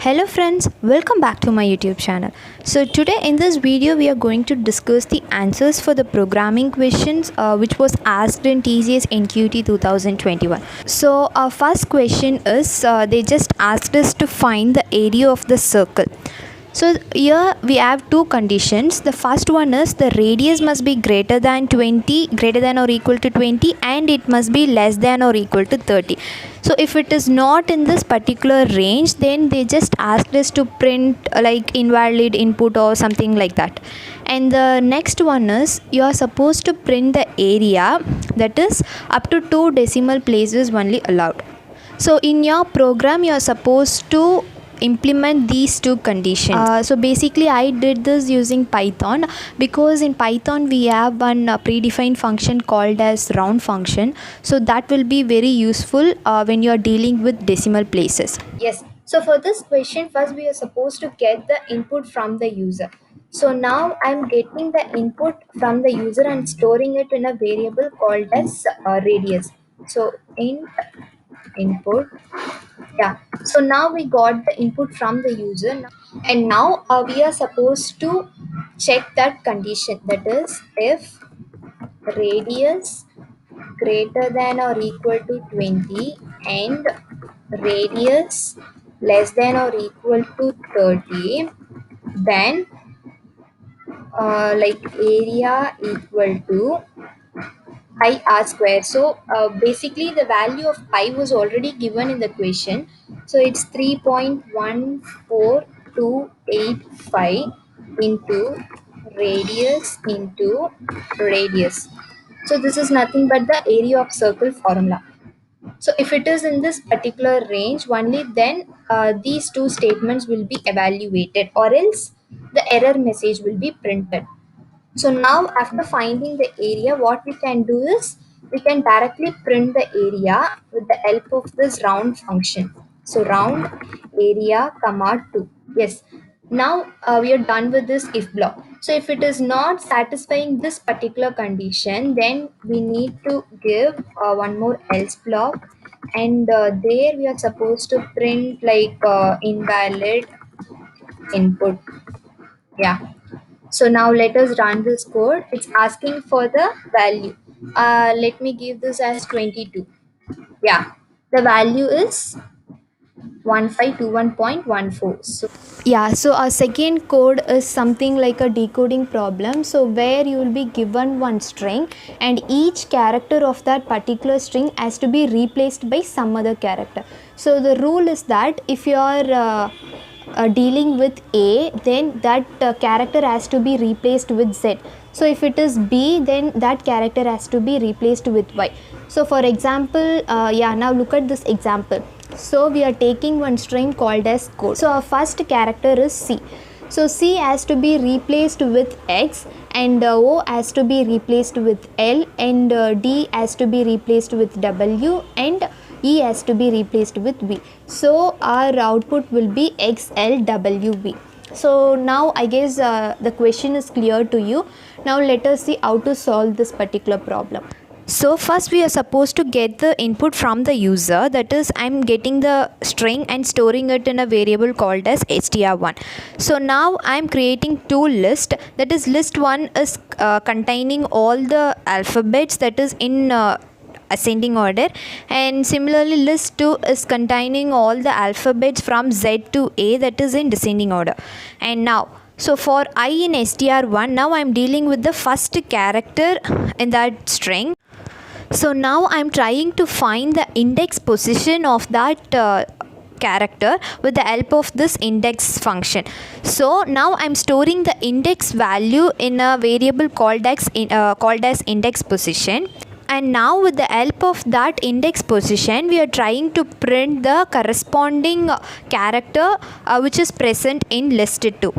Hello friends, welcome back to my YouTube channel. So today in this video we are going to discuss the answers for the programming questions which was asked in TCS NQT 2021. So our first question is they just asked us to find the area of the circle. So here we have two conditions. The first one is the radius must be greater than or equal to 20, and it must be less than or equal to 30. So if it is not in this particular range, then they just asked us to print like invalid input or something like that. And the next one is you are supposed to print the area, that is up to 2 decimal places only allowed. So in your program you are supposed to implement these two conditions. So basically I did this using Python, because in Python we have one predefined function called as round function, so that will be very useful when you are dealing with decimal places. Yes, so for this question first we are supposed to get the input from the user. So now I'm getting the input from the user and storing it in a variable called as radius. So int input. Yeah, so now we got the input from the user, and now we are supposed to check that condition, that is if radius greater than or equal to 20 and radius less than or equal to 30, then like area equal to pi r square. So basically the value of pi was already given in the question. So it's 3.14285 into radius. So this is nothing but the area of circle formula. So if it is in this particular range only, then these two statements will be evaluated, or else the error message will be printed. So now after finding the area, what we can do is we can directly print the area with the help of this round function. So round area comma 2. Yes. Now we are done with this if block. So if it is not satisfying this particular condition, then we need to give one more else block, and there we are supposed to print like invalid input. Yeah. So now let us run this code. It's asking for the value. Let me give this as 22. Yeah, the value is 1521.14. So yeah, so our second code is something like a decoding problem. So where you will be given one string, and each character of that particular string has to be replaced by some other character. So the rule is that if you are dealing with A, then that character has to be replaced with Z. So if it is B, then that character has to be replaced with Y. So for example, now look at this example. So we are taking one string called as code. So our first character is C. So C has to be replaced with X, and O has to be replaced with L, and D has to be replaced with W, and E has to be replaced with V. So our output will be XLWV. So now I guess the question is clear to you. Now let us see how to solve this particular problem. So first we are supposed to get the input from the user, that is I'm getting the string and storing it in a variable called as str1. So now I'm creating two lists, that is list 1 is containing all the alphabets, that is in ascending order, and similarly list 2 is containing all the alphabets from Z to A, that is in descending order. And now so for I in str1, now I'm dealing with the first character in that string. So now I'm trying to find the index position of that character with the help of this index function. So now I'm storing the index value in a variable called as index position. And now with the help of that index position, we are trying to print the corresponding character which is present in list 2.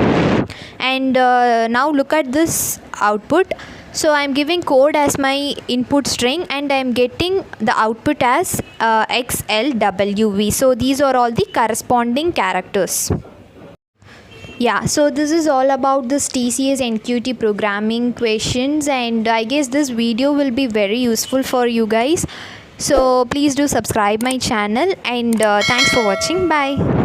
And now look at this output. So I am giving code as my input string, and I am getting the output as XLWV. So these are all the corresponding characters. Yeah, so this is all about this TCS NQT programming questions, and I guess this video will be very useful for you guys. So please do subscribe my channel, and thanks for watching. Bye.